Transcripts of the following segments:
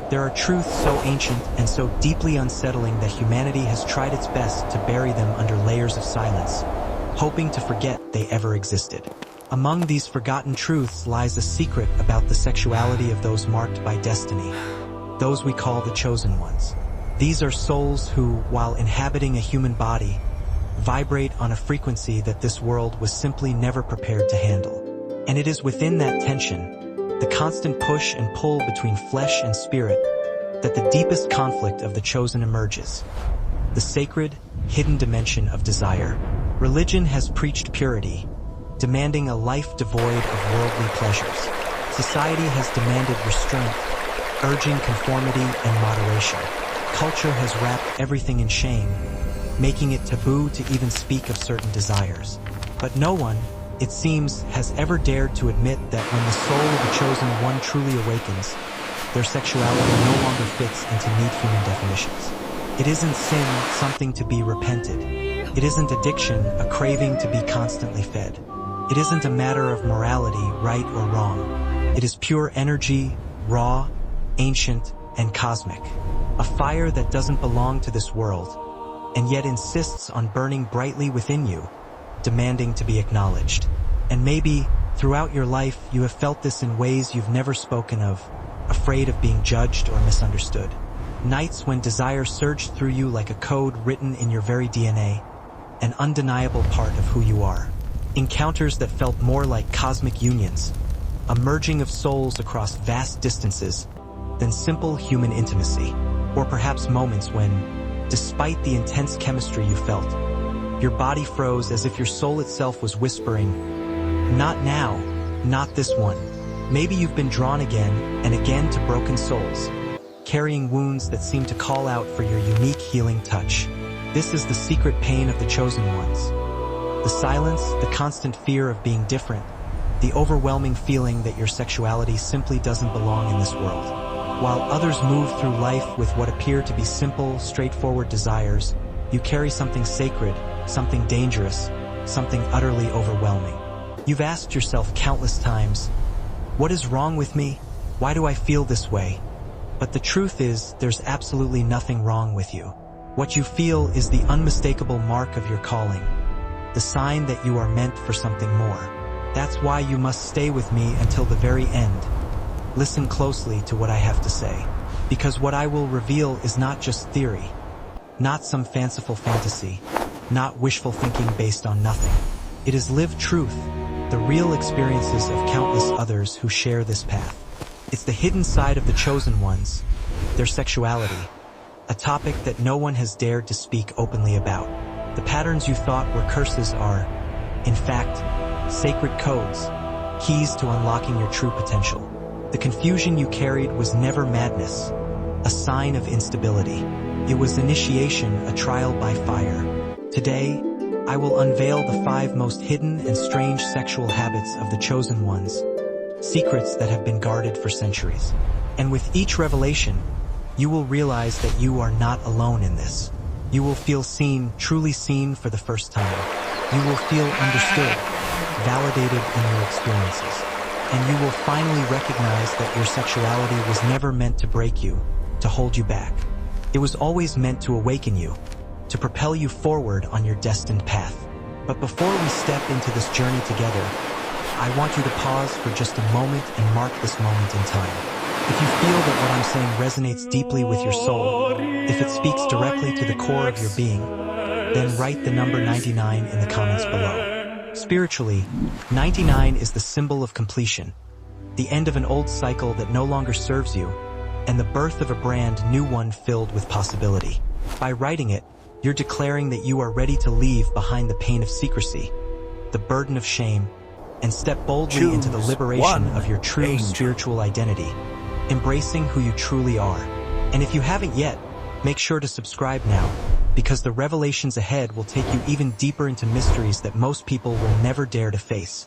There are truths so ancient and so deeply unsettling that humanity has tried its best to bury them under layers of silence, hoping to forget they ever existed. Among these forgotten truths lies a secret about the sexuality of those marked by destiny, those we call the chosen ones. These are souls who, while inhabiting a human body, vibrate on a frequency that this world was simply never prepared to handle. And it is within that tension, the constant push and pull between flesh and spirit, that the deepest conflict of the chosen emerges. The sacred, hidden dimension of desire. Religion has preached purity, demanding a life devoid of worldly pleasures. Society has demanded restraint, urging conformity and moderation. Culture has wrapped everything in shame, making it taboo to even speak of certain desires. But no one, it seems, has ever dared to admit that when the soul of the chosen one truly awakens, their sexuality no longer fits into neat human definitions. It isn't sin, something to be repented. It isn't addiction, a craving to be constantly fed. It isn't a matter of morality, right or wrong. It is pure energy, raw, ancient, and cosmic. A fire that doesn't belong to this world, and yet insists on burning brightly within you, demanding to be acknowledged. And maybe, throughout your life, you have felt this in ways you've never spoken of, afraid of being judged or misunderstood. Nights when desire surged through you like a code written in your very DNA, an undeniable part of who you are. Encounters that felt more like cosmic unions, a merging of souls across vast distances than simple human intimacy. Or perhaps moments when, despite the intense chemistry you felt, your body froze as if your soul itself was whispering, "Not now, not this one." Maybe you've been drawn again and again to broken souls, carrying wounds that seem to call out for your unique healing touch. This is the secret pain of the chosen ones. The silence, the constant fear of being different, the overwhelming feeling that your sexuality simply doesn't belong in this world. While others move through life with what appear to be simple, straightforward desires, you carry something sacred, something dangerous, something utterly overwhelming. You've asked yourself countless times, what is wrong with me? Why do I feel this way? But the truth is, there's absolutely nothing wrong with you. What you feel is the unmistakable mark of your calling, the sign that you are meant for something more. That's why you must stay with me until the very end. Listen closely to what I have to say, because what I will reveal is not just theory, not some fanciful fantasy, not wishful thinking based on nothing. It is lived truth, the real experiences of countless others who share this path. It's the hidden side of the chosen ones, their sexuality, a topic that no one has dared to speak openly about. The patterns you thought were curses are, in fact, sacred codes, keys to unlocking your true potential. The confusion you carried was never madness, a sign of instability. It was initiation, a trial by fire. Today, I will unveil the 5 most hidden and strange sexual habits of the chosen ones, secrets that have been guarded for centuries. And with each revelation, you will realize that you are not alone in this. You will feel seen, truly seen for the first time. You will feel understood, validated in your experiences. And you will finally recognize that your sexuality was never meant to break you, to hold you back. It was always meant to awaken you, to propel you forward on your destined path. But before we step into this journey together, I want you to pause for just a moment and mark this moment in time. If you feel that what I'm saying resonates deeply with your soul, if it speaks directly to the core of your being, then write the number 99 in the comments below. Spiritually, 99 is the symbol of completion, the end of an old cycle that no longer serves you, and the birth of a brand new one filled with possibility. By writing it, you're declaring that you are ready to leave behind the pain of secrecy, the burden of shame, and step boldly into the liberation of your true spiritual identity, embracing who you truly are. And if you haven't yet, make sure to subscribe now, because the revelations ahead will take you even deeper into mysteries that most people will never dare to face.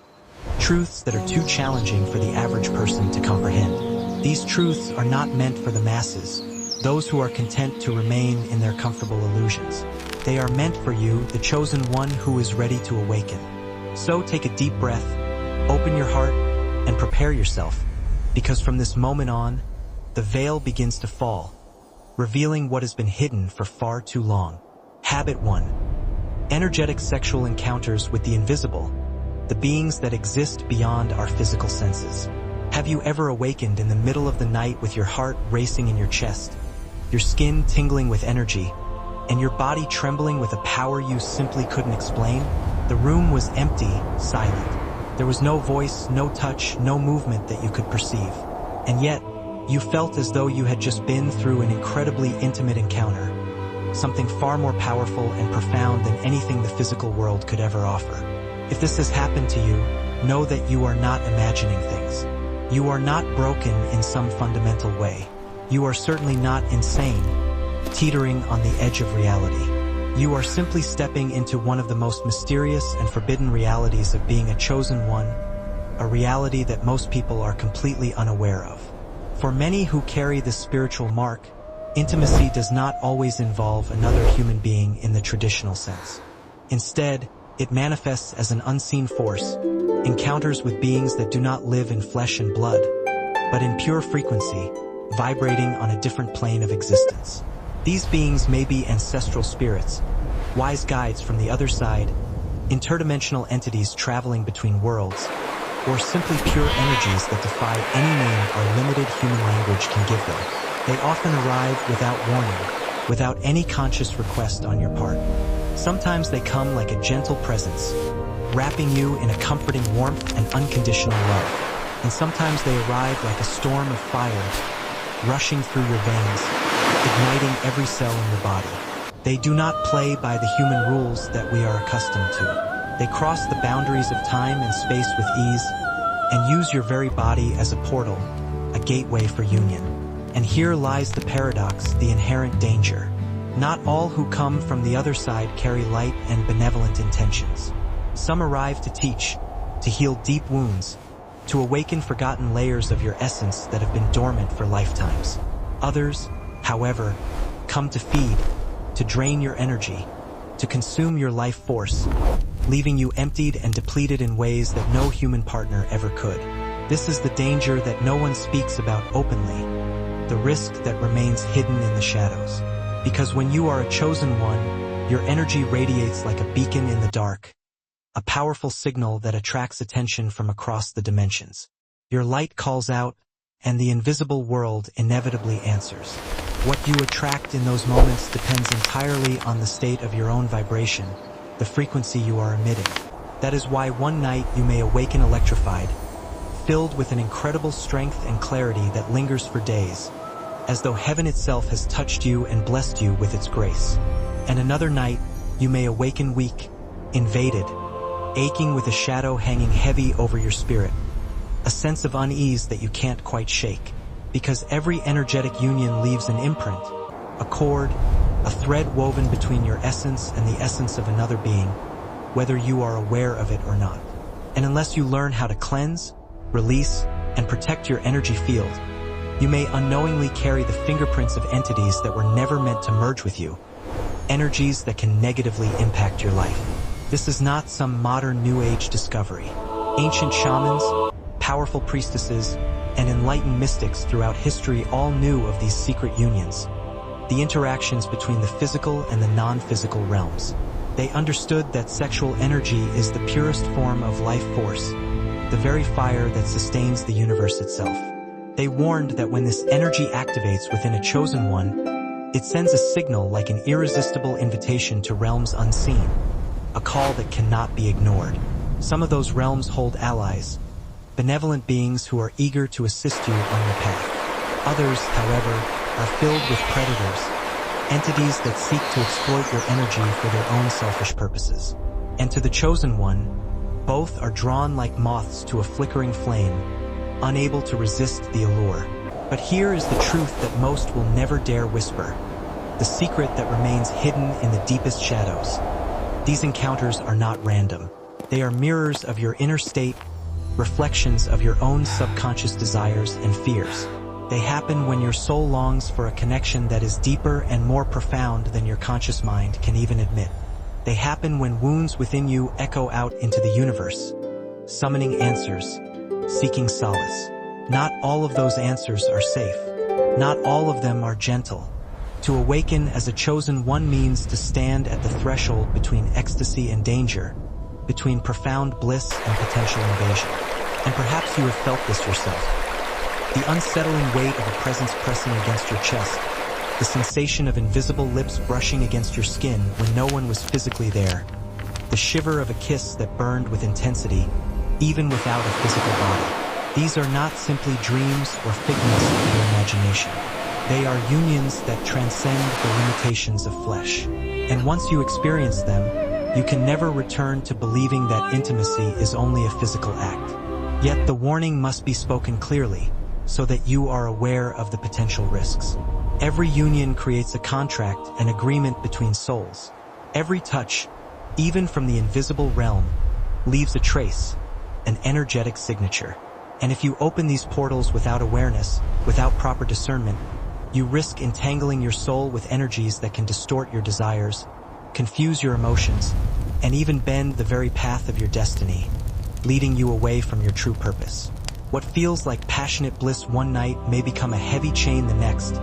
Truths that are too challenging for the average person to comprehend. These truths are not meant for the masses, those who are content to remain in their comfortable illusions. They are meant for you, the chosen one who is ready to awaken. So take a deep breath, open your heart, and prepare yourself, because from this moment on, the veil begins to fall, revealing what has been hidden for far too long. Habit 1. Energetic sexual encounters with the invisible, the beings that exist beyond our physical senses. Have you ever awakened in the middle of the night with your heart racing in your chest, your skin tingling with energy, and your body trembling with a power you simply couldn't explain? The room was empty, silent. There was no voice, no touch, no movement that you could perceive. And yet, you felt as though you had just been through an incredibly intimate encounter, something far more powerful and profound than anything the physical world could ever offer. If this has happened to you, know that you are not imagining things. You are not broken in some fundamental way. You are certainly not insane, teetering on the edge of reality. You are simply stepping into one of the most mysterious and forbidden realities of being a chosen one, a reality that most people are completely unaware of. For many who carry this spiritual mark, intimacy does not always involve another human being in the traditional sense. Instead, it manifests as an unseen force, encounters with beings that do not live in flesh and blood, but in pure frequency, vibrating on a different plane of existence. These beings may be ancestral spirits, wise guides from the other side, interdimensional entities traveling between worlds, or simply pure energies that defy any name our limited human language can give them. They often arrive without warning, without any conscious request on your part. Sometimes they come like a gentle presence, wrapping you in a comforting warmth and unconditional love. And sometimes they arrive like a storm of fire, rushing through your veins, igniting every cell in your body. They do not play by the human rules that we are accustomed to. They cross the boundaries of time and space with ease, and use your very body as a portal, a gateway for union. And here lies the paradox, the inherent danger. Not all who come from the other side carry light and benevolent intentions. Some arrive to teach, to heal deep wounds, to awaken forgotten layers of your essence that have been dormant for lifetimes. Others, however, come to feed, to drain your energy, to consume your life force, leaving you emptied and depleted in ways that no human partner ever could. This is the danger that no one speaks about openly, the risk that remains hidden in the shadows. Because when you are a chosen one, your energy radiates like a beacon in the dark, a powerful signal that attracts attention from across the dimensions. Your light calls out, and the invisible world inevitably answers. What you attract in those moments depends entirely on the state of your own vibration, the frequency you are emitting. That is why one night you may awaken electrified, filled with an incredible strength and clarity that lingers for days, as though heaven itself has touched you and blessed you with its grace. And another night, you may awaken weak, invaded, aching with a shadow hanging heavy over your spirit, a sense of unease that you can't quite shake, because every energetic union leaves an imprint, a cord, a thread woven between your essence and the essence of another being, whether you are aware of it or not. And unless you learn how to cleanse, release, and protect your energy field, you may unknowingly carry the fingerprints of entities that were never meant to merge with you, energies that can negatively impact your life. This is not some modern New Age discovery. Ancient shamans, powerful priestesses, and enlightened mystics throughout history all knew of these secret unions, the interactions between the physical and the non-physical realms. They understood that sexual energy is the purest form of life force, the very fire that sustains the universe itself. They warned that when this energy activates within a chosen one, it sends a signal like an irresistible invitation to realms unseen, a call that cannot be ignored. Some of those realms hold allies, benevolent beings who are eager to assist you on your path. Others, however, are filled with predators, entities that seek to exploit your energy for their own selfish purposes. And to the chosen one, both are drawn like moths to a flickering flame, unable to resist the allure. But here is the truth that most will never dare whisper, the secret that remains hidden in the deepest shadows. These encounters are not random. They are mirrors of your inner state, reflections of your own subconscious desires and fears. They happen when your soul longs for a connection that is deeper and more profound than your conscious mind can even admit. They happen when wounds within you echo out into the universe, summoning answers, seeking solace. Not all of those answers are safe. Not all of them are gentle. To awaken as a chosen one means to stand at the threshold between ecstasy and danger, between profound bliss and potential invasion. And perhaps you have felt this yourself. The unsettling weight of a presence pressing against your chest, the sensation of invisible lips brushing against your skin when no one was physically there, the shiver of a kiss that burned with intensity, even without a physical body. These are not simply dreams or figments of your imagination. They are unions that transcend the limitations of flesh. And once you experience them, you can never return to believing that intimacy is only a physical act. Yet the warning must be spoken clearly, so that you are aware of the potential risks. Every union creates a contract, an agreement between souls. Every touch, even from the invisible realm, leaves a trace, an energetic signature. And if you open these portals without awareness, without proper discernment, you risk entangling your soul with energies that can distort your desires, confuse your emotions, and even bend the very path of your destiny, leading you away from your true purpose. What feels like passionate bliss one night may become a heavy chain the next,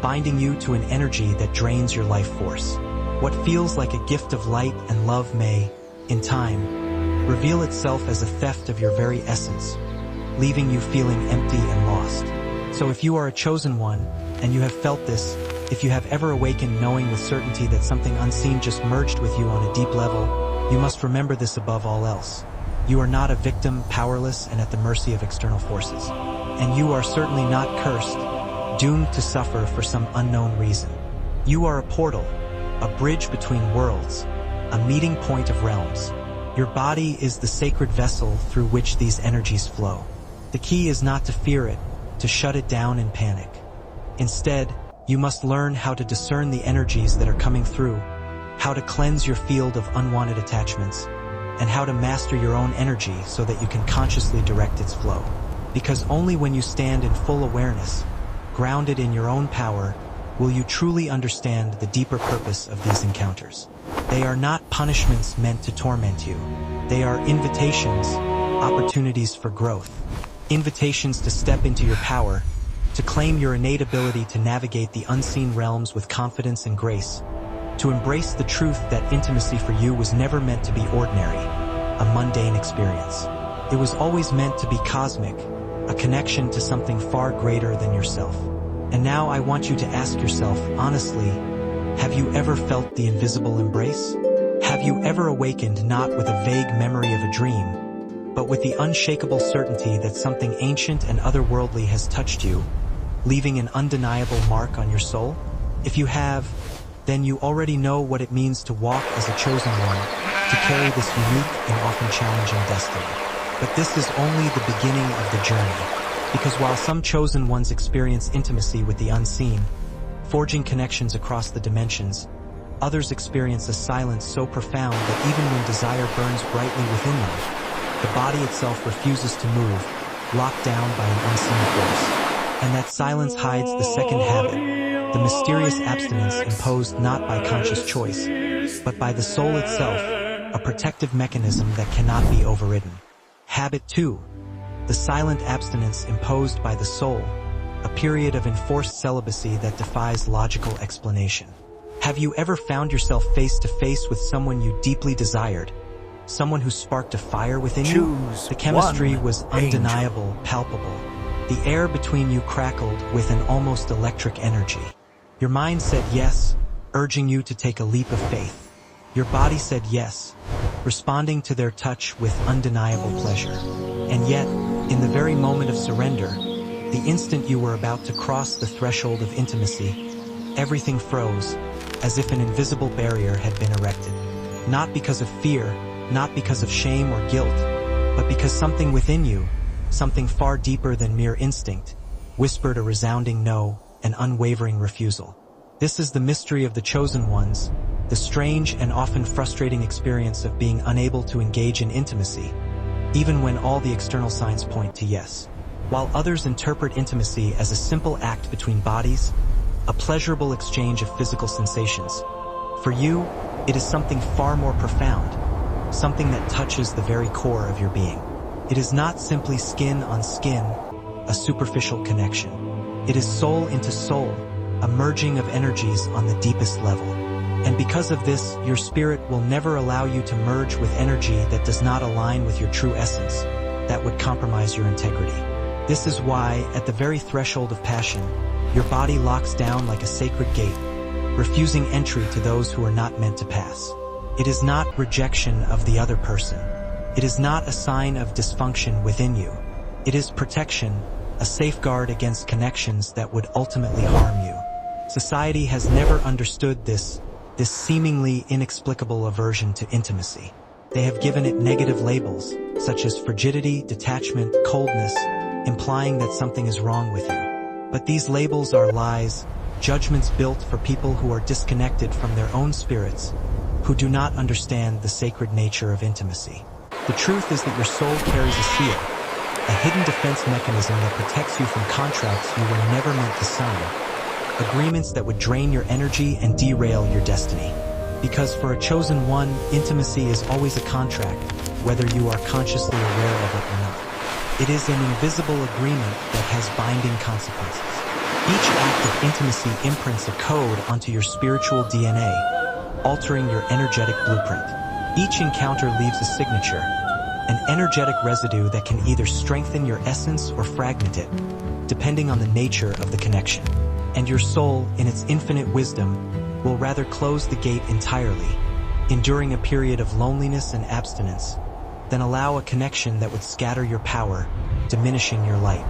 binding you to an energy that drains your life force. What feels like a gift of light and love may, in time, reveal itself as a theft of your very essence, leaving you feeling empty and lost. So if you are a chosen one, and you have felt this, if you have ever awakened knowing with certainty that something unseen just merged with you on a deep level, you must remember this above all else. You are not a victim, powerless, and at the mercy of external forces. And you are certainly not cursed, doomed to suffer for some unknown reason. You are a portal, a bridge between worlds, a meeting point of realms. Your body is the sacred vessel through which these energies flow. The key is not to fear it, to shut it down in panic. Instead, you must learn how to discern the energies that are coming through, how to cleanse your field of unwanted attachments, and how to master your own energy so that you can consciously direct its flow. Because only when you stand in full awareness, grounded in your own power, will you truly understand the deeper purpose of these encounters. They are not punishments meant to torment you. They are invitations, opportunities for growth, invitations to step into your power, to claim your innate ability to navigate the unseen realms with confidence and grace, to embrace the truth that intimacy for you was never meant to be ordinary, a mundane experience. It was always meant to be cosmic, a connection to something far greater than yourself. And now I want you to ask yourself, honestly, have you ever felt the invisible embrace? Have you ever awakened not with a vague memory of a dream, but with the unshakable certainty that something ancient and otherworldly has touched you, leaving an undeniable mark on your soul? If you have, then you already know what it means to walk as a chosen one, to carry this unique and often challenging destiny. But this is only the beginning of the journey, because while some chosen ones experience intimacy with the unseen, forging connections across the dimensions, others experience a silence so profound that even when desire burns brightly within them, the body itself refuses to move, locked down by an unseen force. And that silence hides the second habit, the mysterious abstinence imposed not by conscious choice, but by the soul itself, a protective mechanism that cannot be overridden. Habit 2. The silent abstinence imposed by the soul, a period of enforced celibacy that defies logical explanation. Have you ever found yourself face to face with someone you deeply desired, someone who sparked a fire within you? The chemistry was undeniable, palpable. The air between you crackled with an almost electric energy. Your mind said yes, urging you to take a leap of faith. Your body said yes, responding to their touch with undeniable pleasure. And yet, in the very moment of surrender, the instant you were about to cross the threshold of intimacy, everything froze, as if an invisible barrier had been erected. Not because of fear, not because of shame or guilt, but because something within you, something far deeper than mere instinct, whispered a resounding no, an unwavering refusal. This is the mystery of the chosen ones, the strange and often frustrating experience of being unable to engage in intimacy, even when all the external signs point to yes. While others interpret intimacy as a simple act between bodies, a pleasurable exchange of physical sensations, for you, it is something far more profound, something that touches the very core of your being. It is not simply skin on skin, a superficial connection. It is soul into soul, a merging of energies on the deepest level. And because of this, your spirit will never allow you to merge with energy that does not align with your true essence, that would compromise your integrity. This is why, at the very threshold of passion, your body locks down like a sacred gate, refusing entry to those who are not meant to pass. It is not rejection of the other person. It is not a sign of dysfunction within you. It is protection, a safeguard against connections that would ultimately harm you. Society has never understood this seemingly inexplicable aversion to intimacy. They have given it negative labels, such as frigidity, detachment, coldness, implying that something is wrong with you. But these labels are lies, judgments built for people who are disconnected from their own spirits, who do not understand the sacred nature of intimacy. The truth is that your soul carries a seal, a hidden defense mechanism that protects you from contracts you were never meant to sign, agreements that would drain your energy and derail your destiny. Because for a chosen one, intimacy is always a contract, whether you are consciously aware of it or not. It is an invisible agreement that has binding consequences. Each act of intimacy imprints a code onto your spiritual DNA, altering your energetic blueprint. Each encounter leaves a signature, an energetic residue that can either strengthen your essence or fragment it, depending on the nature of the connection. And your soul, in its infinite wisdom, will rather close the gate entirely, enduring a period of loneliness and abstinence, than allow a connection that would scatter your power, diminishing your light.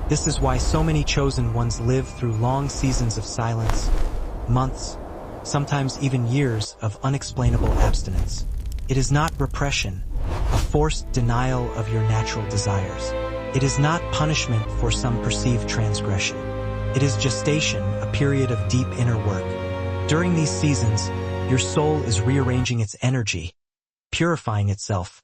This is why so many chosen ones live through long seasons of silence, months, sometimes even years of unexplainable abstinence. It is not repression, a forced denial of your natural desires. It is not punishment for some perceived transgression. It is gestation, a period of deep inner work. During these seasons, your soul is rearranging its energy, purifying itself,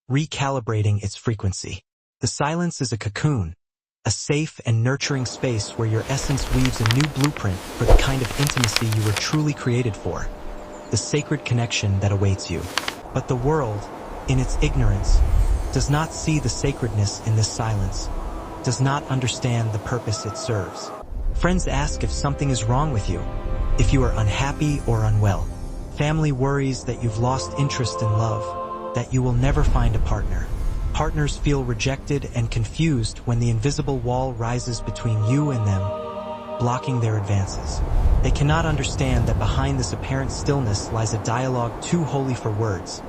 recalibrating its frequency. The silence is a cocoon, a safe and nurturing space where your essence weaves a new blueprint for the kind of intimacy you were truly created for, the sacred connection that awaits you. But the world, in its ignorance, does not see the sacredness in this silence, does not understand the purpose it serves. Friends ask if something is wrong with you, if you are unhappy or unwell. Family worries that you've lost interest in love, that you will never find a partner. Partners feel rejected and confused when the invisible wall rises between you and them, blocking their advances. They cannot understand that behind this apparent stillness lies a dialogue too holy for words,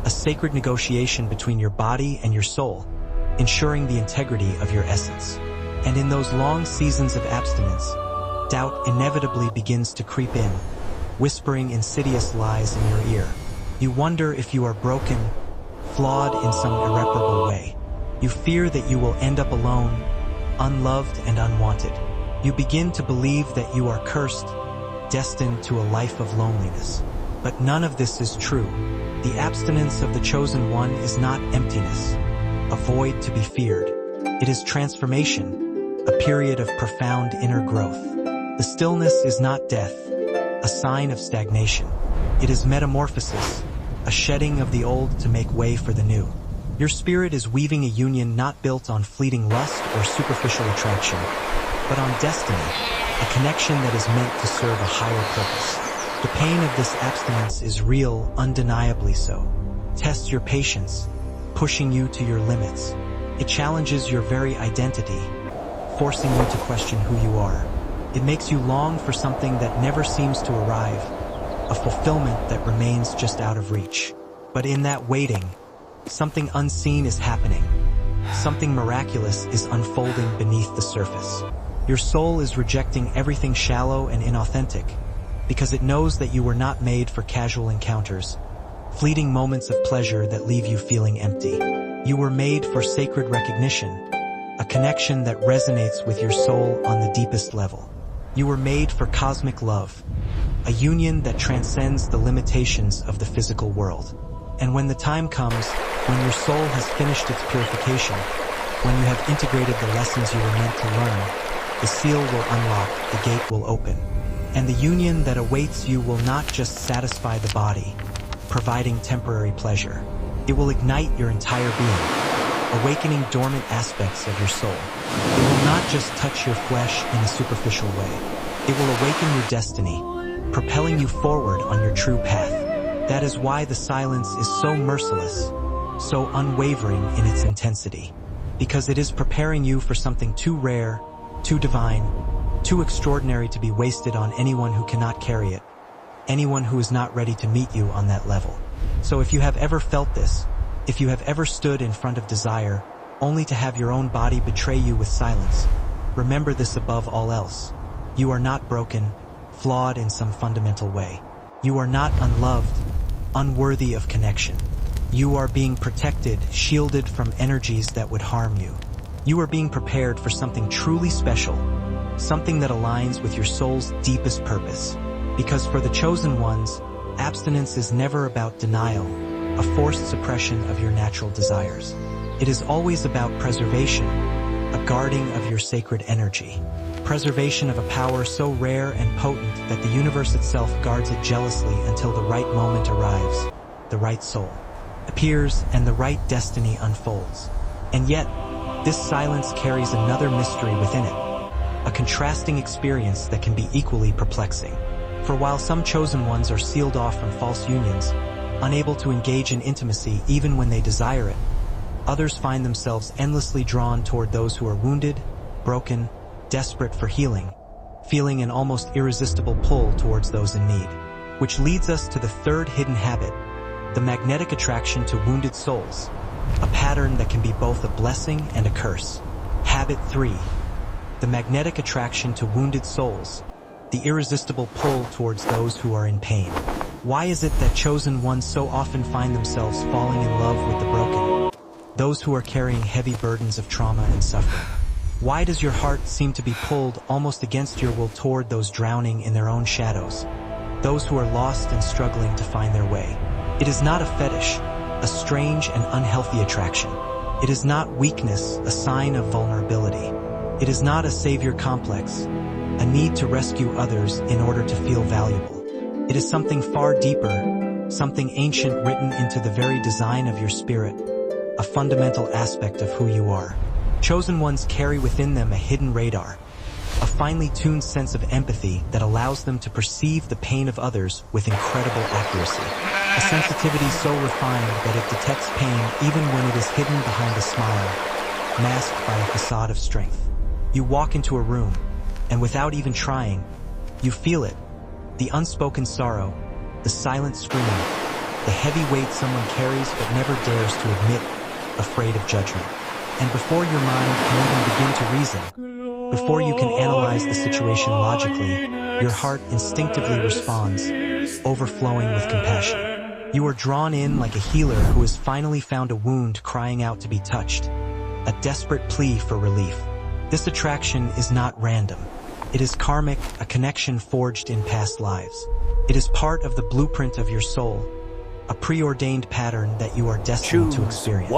a sacred negotiation between your body and your soul, ensuring the integrity of your essence. And in those long seasons of abstinence, doubt inevitably begins to creep in, whispering insidious lies in your ear. You wonder if you are broken, flawed in some irreparable way. You fear that you will end up alone, unloved and unwanted. You begin to believe that you are cursed, destined to a life of loneliness. But none of this is true. The abstinence of the chosen one is not emptiness, a void to be feared. It is transformation, a period of profound inner growth. The stillness is not death, a sign of stagnation. It is metamorphosis, a shedding of the old to make way for the new. Your spirit is weaving a union not built on fleeting lust or superficial attraction, but on destiny, a connection that is meant to serve a higher purpose. The pain of this abstinence is real, undeniably so. Tests your patience, pushing you to your limits. It challenges your very identity, forcing you to question who you are. It makes you long for something that never seems to arrive, a fulfillment that remains just out of reach. But in that waiting, something unseen is happening. Something miraculous is unfolding beneath the surface. Your soul is rejecting everything shallow and inauthentic, because it knows that you were not made for casual encounters, fleeting moments of pleasure that leave you feeling empty. You were made for sacred recognition, a connection that resonates with your soul on the deepest level. You were made for cosmic love, a union that transcends the limitations of the physical world. And when the time comes, when your soul has finished its purification, when you have integrated the lessons you were meant to learn, the seal will unlock, the gate will open. And the union that awaits you will not just satisfy the body, providing temporary pleasure. It will ignite your entire being, awakening dormant aspects of your soul. It will not just touch your flesh in a superficial way. It will awaken your destiny, propelling you forward on your true path. That is why the silence is so merciless, so unwavering in its intensity. Because it is preparing you for something too rare, too divine, too extraordinary to be wasted on anyone who cannot carry it, anyone who is not ready to meet you on that level. So if you have ever felt this, if you have ever stood in front of desire, only to have your own body betray you with silence, remember this above all else. You are not broken, flawed in some fundamental way. You are not unloved, unworthy of connection. You are being protected, shielded from energies that would harm you. You are being prepared for something truly special, something that aligns with your soul's deepest purpose. Because for the chosen ones, abstinence is never about denial, a forced suppression of your natural desires. It is always about preservation, a guarding of your sacred energy. Preservation of a power so rare and potent that the universe itself guards it jealously until the right moment arrives, the right soul appears, and the right destiny unfolds. And yet, this silence carries another mystery within it, a contrasting experience that can be equally perplexing. For while some chosen ones are sealed off from false unions, unable to engage in intimacy even when they desire it, others find themselves endlessly drawn toward those who are wounded, broken, desperate for healing, feeling an almost irresistible pull towards those in need. Which leads us to the third hidden habit, the magnetic attraction to wounded souls, a pattern that can be both a blessing and a curse. Habit 3. The magnetic attraction to wounded souls, the irresistible pull towards those who are in pain. Why is it that chosen ones so often find themselves falling in love with the broken, those who are carrying heavy burdens of trauma and suffering? Why does your heart seem to be pulled almost against your will toward those drowning in their own shadows, those who are lost and struggling to find their way? It is not a fetish, a strange and unhealthy attraction. It is not weakness, a sign of vulnerability. It is not a savior complex, a need to rescue others in order to feel valuable. It is something far deeper, something ancient written into the very design of your spirit, a fundamental aspect of who you are. Chosen ones carry within them a hidden radar, a finely tuned sense of empathy that allows them to perceive the pain of others with incredible accuracy. A sensitivity so refined that it detects pain even when it is hidden behind a smile, masked by a facade of strength. You walk into a room, and without even trying, you feel it. The unspoken sorrow, the silent screaming, the heavy weight someone carries but never dares to admit, afraid of judgment. And before your mind can even begin to reason, before you can analyze the situation logically, your heart instinctively responds, overflowing with compassion. You are drawn in like a healer who has finally found a wound crying out to be touched, a desperate plea for relief. This attraction is not random. It is karmic, a connection forged in past lives. It is part of the blueprint of your soul, a preordained pattern that you are destined to experience.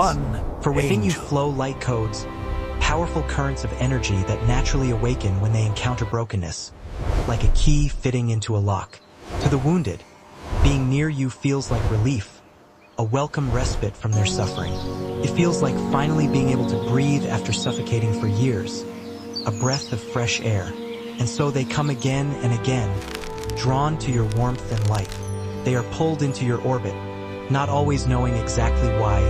For within you flow light codes, powerful currents of energy that naturally awaken when they encounter brokenness, like a key fitting into a lock. To the wounded, being near you feels like relief, a welcome respite from their suffering. It feels like finally being able to breathe after suffocating for years, a breath of fresh air. And so they come again and again, drawn to your warmth and light. They are pulled into your orbit, not always knowing exactly why,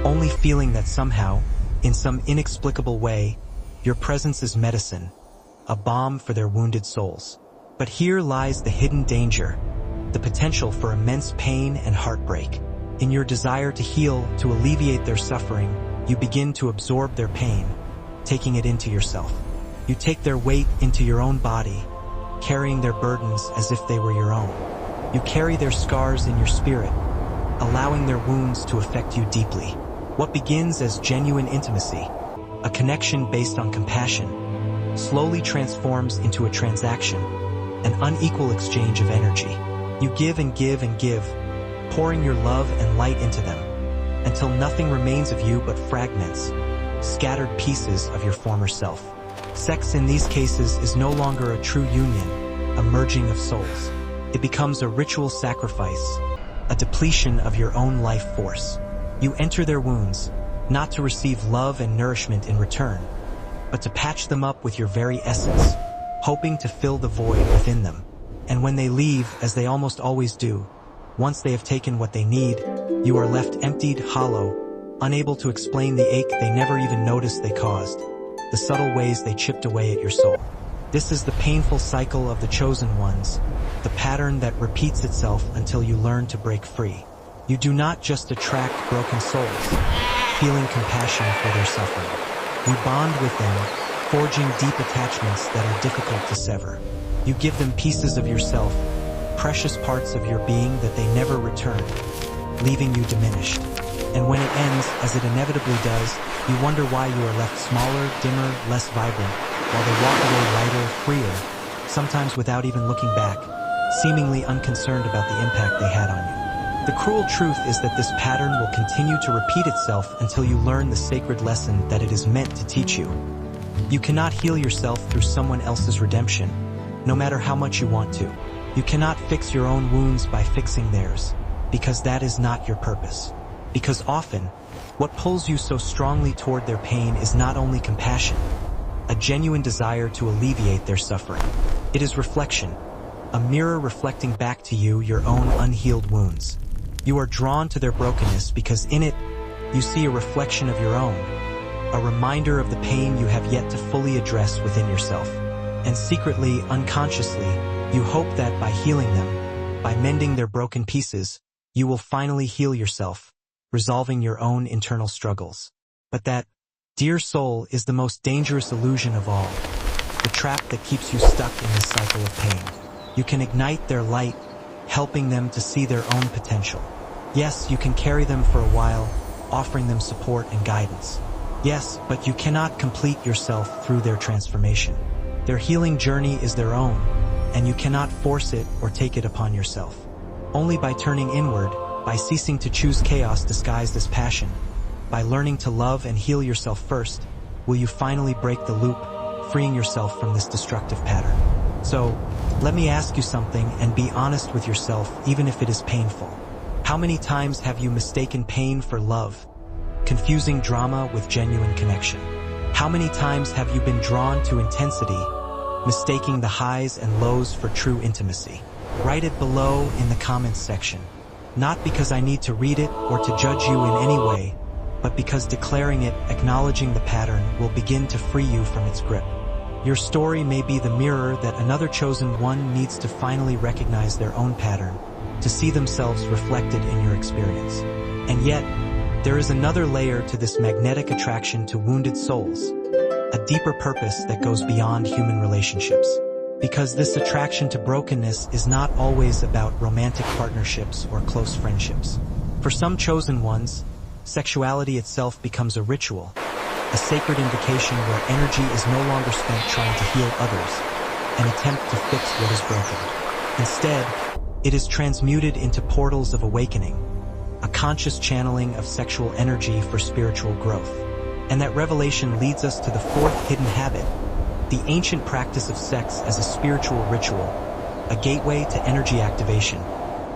only feeling that somehow, in some inexplicable way, your presence is medicine, a balm for their wounded souls. But here lies the hidden danger, the potential for immense pain and heartbreak. In your desire to heal, to alleviate their suffering, you begin to absorb their pain, taking it into yourself. You take their weight into your own body, carrying their burdens as if they were your own. You carry their scars in your spirit, allowing their wounds to affect you deeply. What begins as genuine intimacy, a connection based on compassion, slowly transforms into a transaction, an unequal exchange of energy. You give and give and give, pouring your love and light into them, until nothing remains of you but fragments, scattered pieces of your former self. Sex in these cases is no longer a true union, a merging of souls. It becomes a ritual sacrifice, a depletion of your own life force. You enter their wounds, not to receive love and nourishment in return, but to patch them up with your very essence, hoping to fill the void within them. And when they leave, as they almost always do, once they have taken what they need, you are left emptied, hollow, unable to explain the ache they never even noticed they caused, the subtle ways they chipped away at your soul. This is the painful cycle of the chosen ones, the pattern that repeats itself until you learn to break free. You do not just attract broken souls, feeling compassion for their suffering. You bond with them, forging deep attachments that are difficult to sever. You give them pieces of yourself, precious parts of your being that they never return, leaving you diminished. And when it ends, as it inevitably does, you wonder why you are left smaller, dimmer, less vibrant, while they walk away lighter, freer, sometimes without even looking back, seemingly unconcerned about the impact they had on you. The cruel truth is that this pattern will continue to repeat itself until you learn the sacred lesson that it is meant to teach you. You cannot heal yourself through someone else's redemption, no matter how much you want to. You cannot fix your own wounds by fixing theirs, because that is not your purpose. Because often, what pulls you so strongly toward their pain is not only compassion, a genuine desire to alleviate their suffering. It is reflection, a mirror reflecting back to you your own unhealed wounds. You are drawn to their brokenness because in it, you see a reflection of your own, a reminder of the pain you have yet to fully address within yourself. And secretly, unconsciously, you hope that by healing them, by mending their broken pieces, you will finally heal yourself, resolving your own internal struggles. But that, dear soul, is the most dangerous illusion of all, the trap that keeps you stuck in this cycle of pain. You can ignite their light, helping them to see their own potential. Yes, you can carry them for a while, offering them support and guidance. Yes, but you cannot complete yourself through their transformation. Their healing journey is their own, and you cannot force it or take it upon yourself. Only by turning inward, by ceasing to choose chaos disguised as passion, by learning to love and heal yourself first, will you finally break the loop, freeing yourself from this destructive pattern. So, let me ask you something and be honest with yourself, even if it is painful. How many times have you mistaken pain for love, confusing drama with genuine connection? How many times have you been drawn to intensity, mistaking the highs and lows for true intimacy? Write it below in the comments section. Not because I need to read it or to judge you in any way, but because declaring it, acknowledging the pattern, will begin to free you from its grip. Your story may be the mirror that another chosen one needs to finally recognize their own pattern, to see themselves reflected in your experience. And yet, there is another layer to this magnetic attraction to wounded souls, a deeper purpose that goes beyond human relationships. Because this attraction to brokenness is not always about romantic partnerships or close friendships. For some chosen ones, sexuality itself becomes a ritual, a sacred invocation where energy is no longer spent trying to heal others, an attempt to fix what is broken. Instead, it is transmuted into portals of awakening, a conscious channeling of sexual energy for spiritual growth. And that revelation leads us to the fourth hidden habit, the ancient practice of sex as a spiritual ritual, a gateway to energy activation,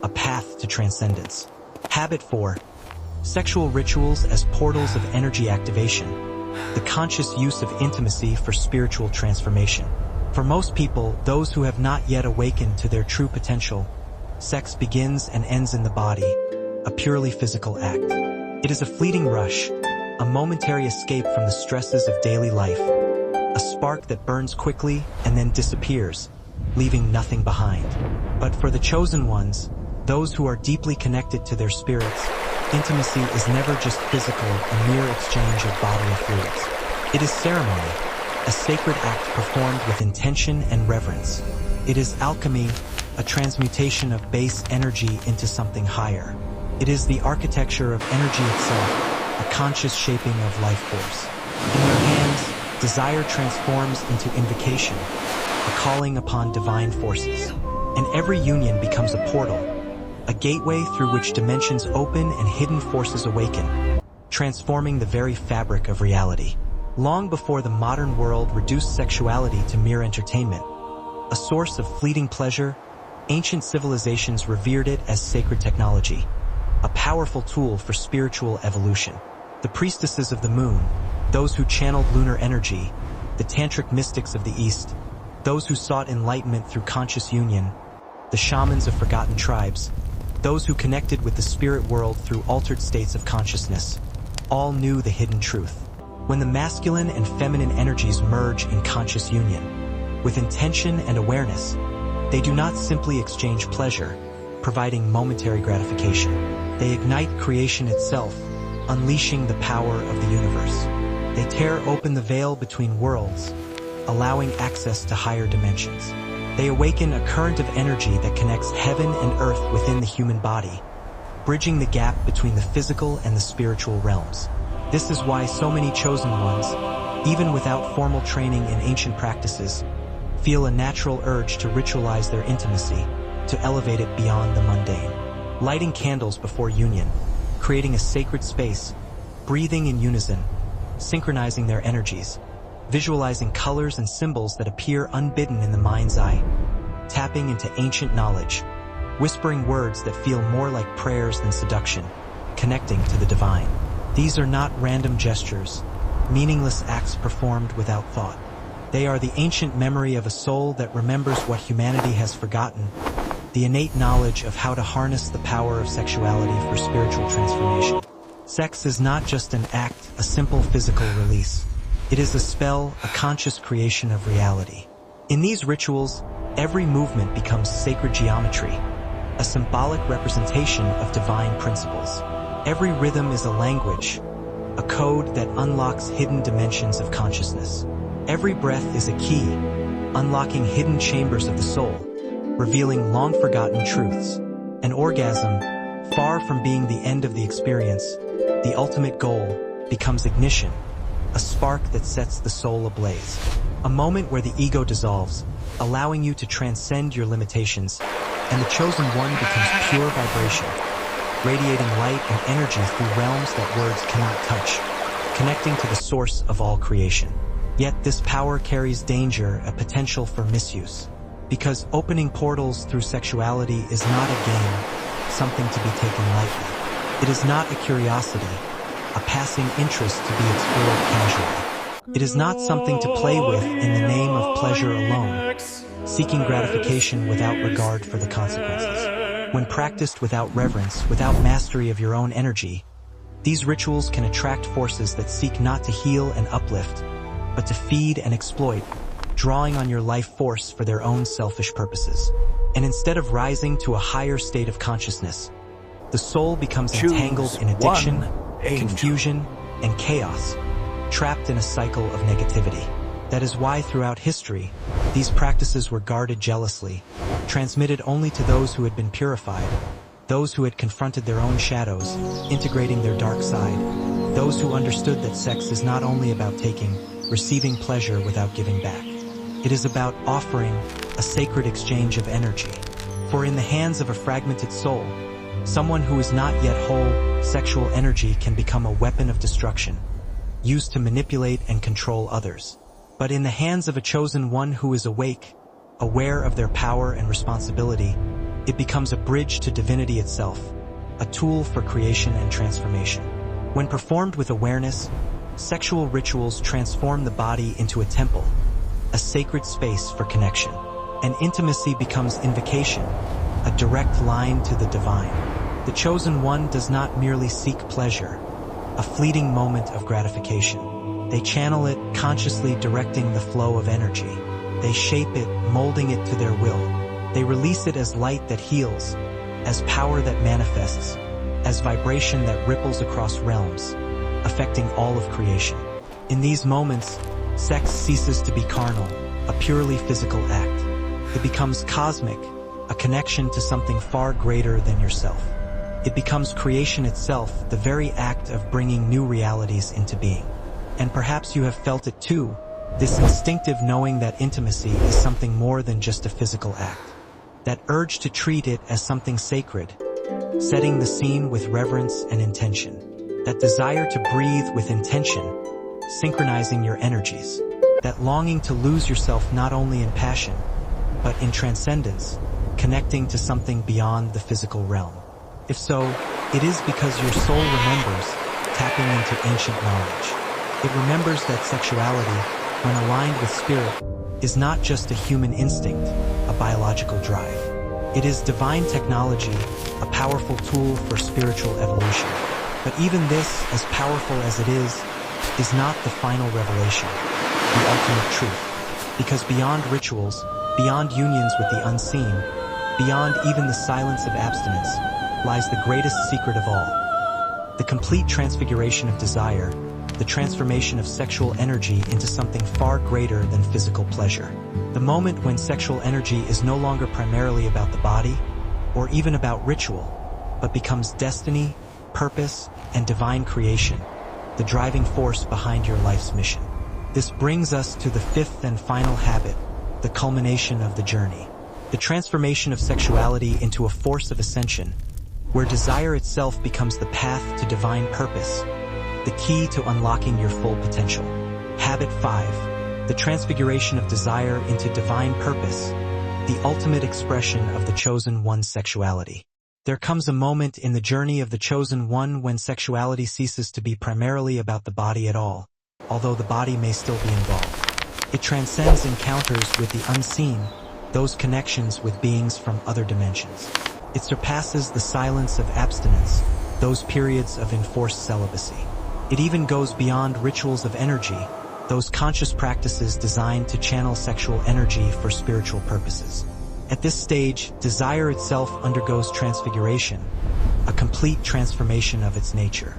a path to transcendence. Habit 4. Sexual rituals as portals of energy activation, the conscious use of intimacy for spiritual transformation. For most people, those who have not yet awakened to their true potential, sex begins and ends in the body, a purely physical act. It is a fleeting rush, a momentary escape from the stresses of daily life, a spark that burns quickly and then disappears, leaving nothing behind. But for the chosen ones, those who are deeply connected to their spirits, intimacy is never just physical, a mere exchange of bodily fluids. It is ceremony, a sacred act performed with intention and reverence. It is alchemy, a transmutation of base energy into something higher. It is the architecture of energy itself, a conscious shaping of life force. In their hands, desire transforms into invocation, a calling upon divine forces. And every union becomes a portal, a gateway through which dimensions open and hidden forces awaken, transforming the very fabric of reality. Long before the modern world reduced sexuality to mere entertainment, a source of fleeting pleasure, ancient civilizations revered it as sacred technology, a powerful tool for spiritual evolution. The priestesses of the moon, those who channeled lunar energy, the tantric mystics of the East, those who sought enlightenment through conscious union, the shamans of forgotten tribes, those who connected with the spirit world through altered states of consciousness, all knew the hidden truth. When the masculine and feminine energies merge in conscious union, with intention and awareness, they do not simply exchange pleasure, providing momentary gratification. They ignite creation itself, unleashing the power of the universe. They tear open the veil between worlds, allowing access to higher dimensions. They awaken a current of energy that connects heaven and earth within the human body, bridging the gap between the physical and the spiritual realms. This is why so many chosen ones, even without formal training in ancient practices, feel a natural urge to ritualize their intimacy, to elevate it beyond the mundane. Lighting candles before union, creating a sacred space, breathing in unison, synchronizing their energies, visualizing colors and symbols that appear unbidden in the mind's eye, tapping into ancient knowledge, whispering words that feel more like prayers than seduction, connecting to the divine. These are not random gestures, meaningless acts performed without thought. They are the ancient memory of a soul that remembers what humanity has forgotten, the innate knowledge of how to harness the power of sexuality for spiritual transformation. Sex is not just an act, a simple physical release. It is a spell, a conscious creation of reality. In these rituals, every movement becomes sacred geometry, a symbolic representation of divine principles. Every rhythm is a language, a code that unlocks hidden dimensions of consciousness. Every breath is a key, unlocking hidden chambers of the soul, revealing long-forgotten truths. An orgasm, far from being the end of the experience, the ultimate goal, becomes ignition, a spark that sets the soul ablaze. A moment where the ego dissolves, allowing you to transcend your limitations, and the chosen one becomes pure vibration, radiating light and energy through realms that words cannot touch, connecting to the source of all creation. Yet this power carries danger, a potential for misuse. Because opening portals through sexuality is not a game, something to be taken lightly. It is not a curiosity, a passing interest to be explored casually. It is not something to play with in the name of pleasure alone, seeking gratification without regard for the consequences. When practiced without reverence, without mastery of your own energy, these rituals can attract forces that seek not to heal and uplift, but to feed and exploit, drawing on your life force for their own selfish purposes. And instead of rising to a higher state of consciousness, the soul becomes entangled in addiction, confusion, and chaos, trapped in a cycle of negativity. That is why throughout history, these practices were guarded jealously, transmitted only to those who had been purified, those who had confronted their own shadows, integrating their dark side, those who understood that sex is not only about taking, receiving pleasure without giving back. It is about offering a sacred exchange of energy. For in the hands of a fragmented soul, someone who is not yet whole, sexual energy can become a weapon of destruction, used to manipulate and control others. But in the hands of a chosen one who is awake, aware of their power and responsibility, it becomes a bridge to divinity itself, a tool for creation and transformation. When performed with awareness, sexual rituals transform the body into a temple, a sacred space for connection. And intimacy becomes invocation, a direct line to the divine. The chosen one does not merely seek pleasure, a fleeting moment of gratification. They channel it, consciously directing the flow of energy. They shape it, molding it to their will. They release it as light that heals, as power that manifests, as vibration that ripples across realms, affecting all of creation. In these moments, sex ceases to be carnal, a purely physical act. It becomes cosmic, a connection to something far greater than yourself. It becomes creation itself, the very act of bringing new realities into being. And perhaps you have felt it too, this instinctive knowing that intimacy is something more than just a physical act. That urge to treat it as something sacred, setting the scene with reverence and intention. That desire to breathe with intention, synchronizing your energies. That longing to lose yourself not only in passion, but in transcendence, connecting to something beyond the physical realm. If so, it is because your soul remembers, tapping into ancient knowledge. It remembers that sexuality, when aligned with spirit, is not just a human instinct, a biological drive. It is divine technology, a powerful tool for spiritual evolution. But even this, as powerful as it is not the final revelation, the ultimate truth. Because beyond rituals, beyond unions with the unseen, beyond even the silence of abstinence, lies the greatest secret of all. The complete transfiguration of desire, the transformation of sexual energy into something far greater than physical pleasure. The moment when sexual energy is no longer primarily about the body, or even about ritual, but becomes destiny, purpose, and divine creation, the driving force behind your life's mission. This brings us to the fifth and final habit, the culmination of the journey. The transformation of sexuality into a force of ascension, where desire itself becomes the path to divine purpose, the key to unlocking your full potential. Habit 5. The transfiguration of desire into divine purpose, the ultimate expression of the chosen one's sexuality. There comes a moment in the journey of the chosen one when sexuality ceases to be primarily about the body at all, although the body may still be involved. It transcends encounters with the unseen, those connections with beings from other dimensions. It surpasses the silence of abstinence, those periods of enforced celibacy. It even goes beyond rituals of energy, those conscious practices designed to channel sexual energy for spiritual purposes. At this stage, desire itself undergoes transfiguration, a complete transformation of its nature.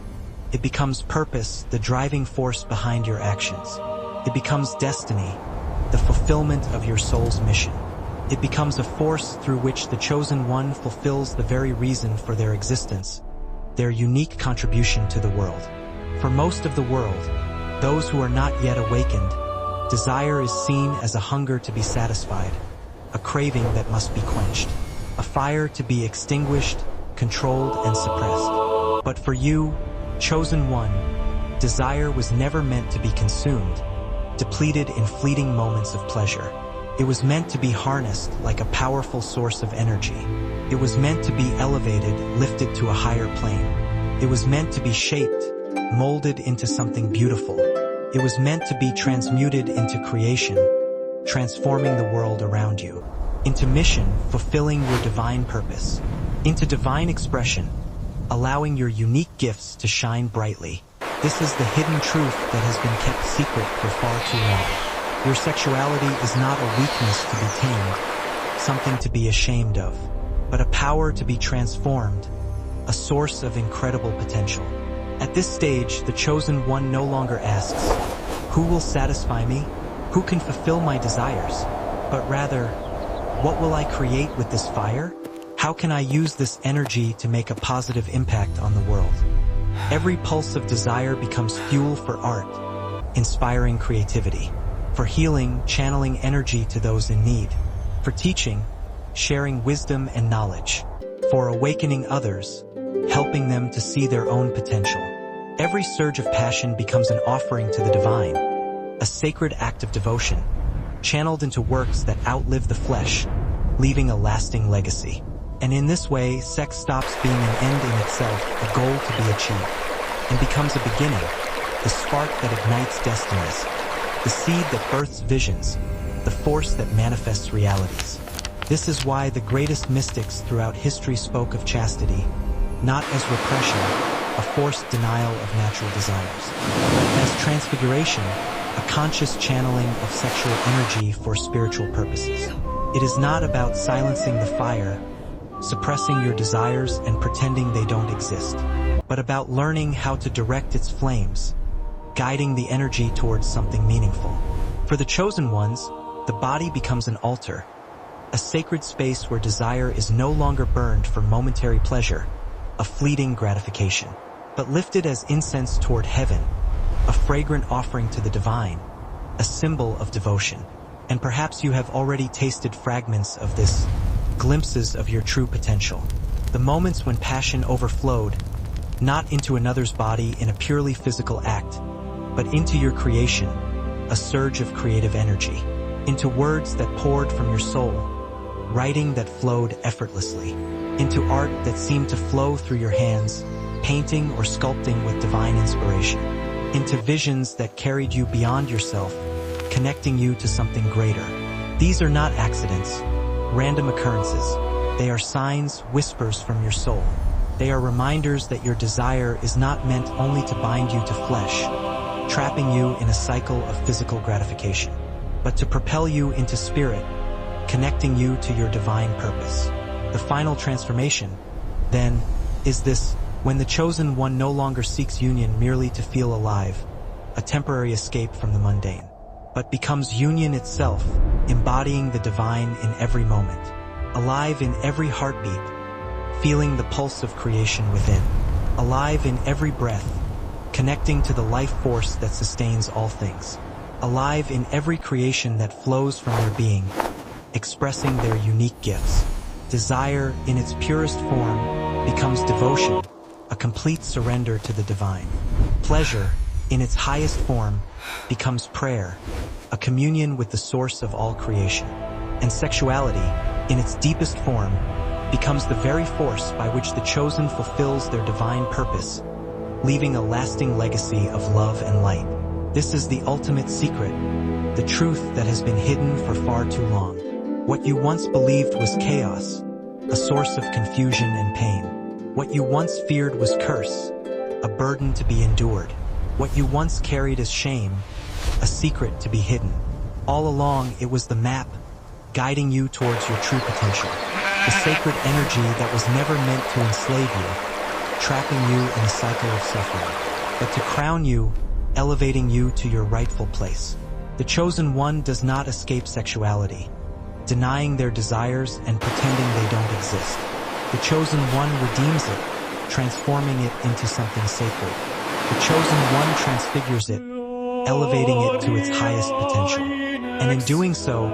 It becomes purpose, the driving force behind your actions. It becomes destiny, the fulfillment of your soul's mission. It becomes a force through which the chosen one fulfills the very reason for their existence, their unique contribution to the world. For most of the world, those who are not yet awakened, desire is seen as a hunger to be satisfied, a craving that must be quenched, a fire to be extinguished, controlled, and suppressed. But for you, chosen one, desire was never meant to be consumed, depleted in fleeting moments of pleasure. It was meant to be harnessed like a powerful source of energy. It was meant to be elevated, lifted to a higher plane. It was meant to be shaped, molded into something beautiful. It was meant to be transmuted into creation, transforming the world around you, into mission, fulfilling your divine purpose, into divine expression, allowing your unique gifts to shine brightly. This is the hidden truth that has been kept secret for far too long. Your sexuality is not a weakness to be tamed, something to be ashamed of, but a power to be transformed, a source of incredible potential. At this stage, the chosen one no longer asks, "Who will satisfy me? Who can fulfill my desires?" But rather, "What will I create with this fire? How can I use this energy to make a positive impact on the world?" Every pulse of desire becomes fuel for art, inspiring creativity, for healing, channeling energy to those in need, for teaching, sharing wisdom and knowledge, for awakening others, helping them to see their own potential. Every surge of passion becomes an offering to the divine, a sacred act of devotion, channeled into works that outlive the flesh, leaving a lasting legacy. And in this way, sex stops being an end in itself, a goal to be achieved, and becomes a beginning, the spark that ignites destinies, the seed that births visions, the force that manifests realities. This is why the greatest mystics throughout history spoke of chastity, not as repression, a forced denial of natural desires, but as transfiguration, a conscious channeling of sexual energy for spiritual purposes. It is not about silencing the fire, suppressing your desires and pretending they don't exist, but about learning how to direct its flames, guiding the energy towards something meaningful. For the chosen ones, the body becomes an altar, a sacred space where desire is no longer burned for momentary pleasure, a fleeting gratification, but lifted as incense toward heaven, a fragrant offering to the divine, a symbol of devotion. And perhaps you have already tasted fragments of this, glimpses of your true potential, the moments when passion overflowed, not into another's body in a purely physical act, but into your creation, a surge of creative energy, into words that poured from your soul, writing that flowed effortlessly, into art that seemed to flow through your hands, painting or sculpting with divine inspiration, into visions that carried you beyond yourself, connecting you to something greater. These are not accidents, random occurrences. They are signs, whispers from your soul. They are reminders that your desire is not meant only to bind you to flesh, trapping you in a cycle of physical gratification, but to propel you into spirit, connecting you to your divine purpose. The final transformation, then, is this: when the chosen one no longer seeks union merely to feel alive, a temporary escape from the mundane, but becomes union itself, embodying the divine in every moment, alive in every heartbeat, feeling the pulse of creation within, alive in every breath, connecting to the life force that sustains all things, alive in every creation that flows from their being, expressing their unique gifts. Desire, in its purest form, becomes devotion, a complete surrender to the divine. Pleasure, in its highest form, becomes prayer, a communion with the source of all creation. And sexuality, in its deepest form, becomes the very force by which the chosen fulfills their divine purpose, leaving a lasting legacy of love and light. This is the ultimate secret, the truth that has been hidden for far too long. What you once believed was chaos, a source of confusion and pain. What you once feared was curse, a burden to be endured. What you once carried as shame, a secret to be hidden. All along, it was the map, guiding you towards your true potential. The sacred energy that was never meant to enslave you, trapping you in a cycle of suffering, but to crown you, elevating you to your rightful place. The chosen one does not escape sexuality, denying their desires and pretending they don't exist. The chosen one redeems it, transforming it into something sacred. The chosen one transfigures it, elevating it to its highest potential. And in doing so,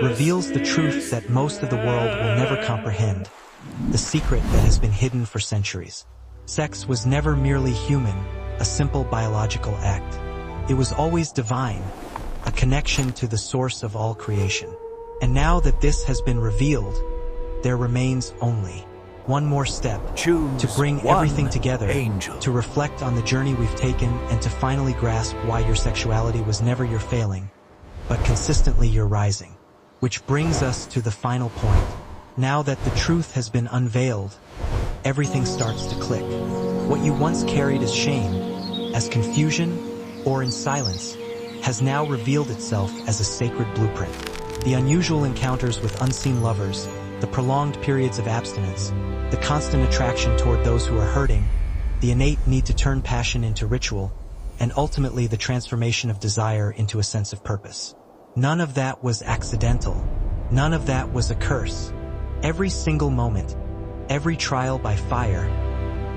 reveals the truth that most of the world will never comprehend, the secret that has been hidden for centuries. Sex was never merely human, a simple biological act. It was always divine, a connection to the source of all creation. And now that this has been revealed, there remains only one more step: to bring everything together, to reflect on the journey we've taken, and to finally grasp why your sexuality was never your failing, but consistently your rising. Which brings us to the final point. Now that the truth has been unveiled, everything starts to click. What you once carried as shame, as confusion, or in silence, has now revealed itself as a sacred blueprint. The unusual encounters with unseen lovers, the prolonged periods of abstinence, the constant attraction toward those who are hurting, the innate need to turn passion into ritual, and ultimately the transformation of desire into a sense of purpose. None of that was accidental. None of that was a curse. Every single moment, every trial by fire,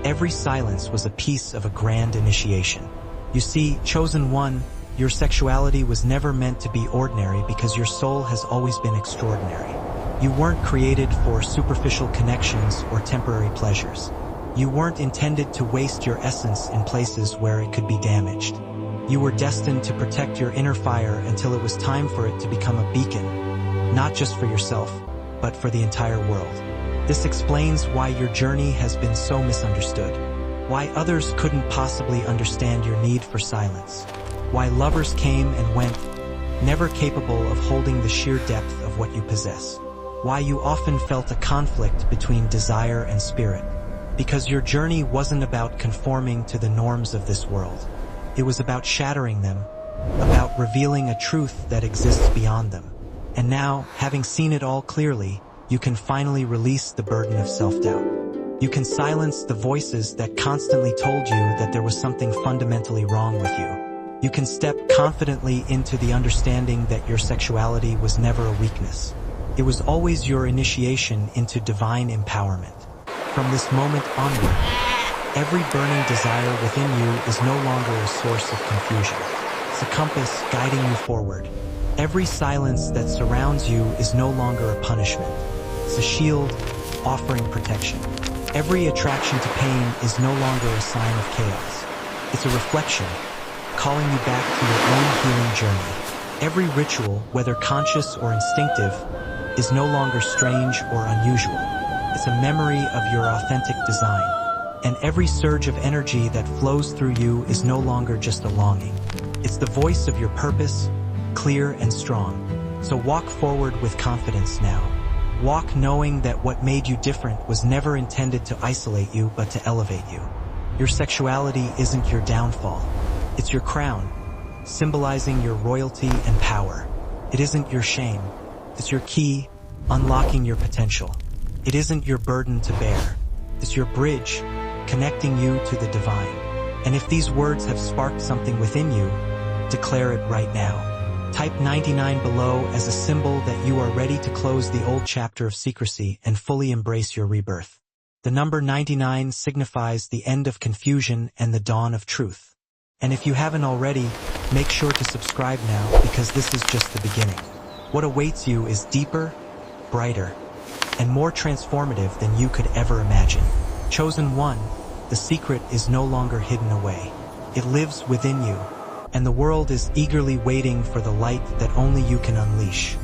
every silence was a piece of a grand initiation. You see, chosen one, your sexuality was never meant to be ordinary because your soul has always been extraordinary. You weren't created for superficial connections or temporary pleasures. You weren't intended to waste your essence in places where it could be damaged. You were destined to protect your inner fire until it was time for it to become a beacon, not just for yourself, but for the entire world. This explains why your journey has been so misunderstood, why others couldn't possibly understand your need for silence, why lovers came and went, never capable of holding the sheer depth of what you possess, why you often felt a conflict between desire and spirit, because your journey wasn't about conforming to the norms of this world. It was about shattering them, about revealing a truth that exists beyond them. And now, having seen it all clearly, you can finally release the burden of self-doubt. You can silence the voices that constantly told you that there was something fundamentally wrong with you. You can step confidently into the understanding that your sexuality was never a weakness. It was always your initiation into divine empowerment. From this moment onward, every burning desire within you is no longer a source of confusion. It's a compass guiding you forward. Every silence that surrounds you is no longer a punishment. It's a shield offering protection. Every attraction to pain is no longer a sign of chaos. It's a reflection, calling you back to your own healing journey. Every ritual, whether conscious or instinctive, is no longer strange or unusual. It's a memory of your authentic design, And every surge of energy that flows through you is no longer just a longing. It's the voice of your purpose, clear and strong. So walk forward with confidence now. Walk knowing that what made you different was never intended to isolate you but to elevate you. Your sexuality isn't your downfall. It's your crown, symbolizing your royalty and power. It isn't your shame. It's your key, unlocking your potential. It isn't your burden to bear. It's your bridge, connecting you to the divine. And if these words have sparked something within you, declare it right now. Type 99 below as a symbol that you are ready to close the old chapter of secrecy and fully embrace your rebirth. The number 99 signifies the end of confusion and the dawn of truth. And if you haven't already, make sure to subscribe now because this is just the beginning. What awaits you is deeper, brighter, and more transformative than you could ever imagine. Chosen one, the secret is no longer hidden away. It lives within you, and the world is eagerly waiting for the light that only you can unleash.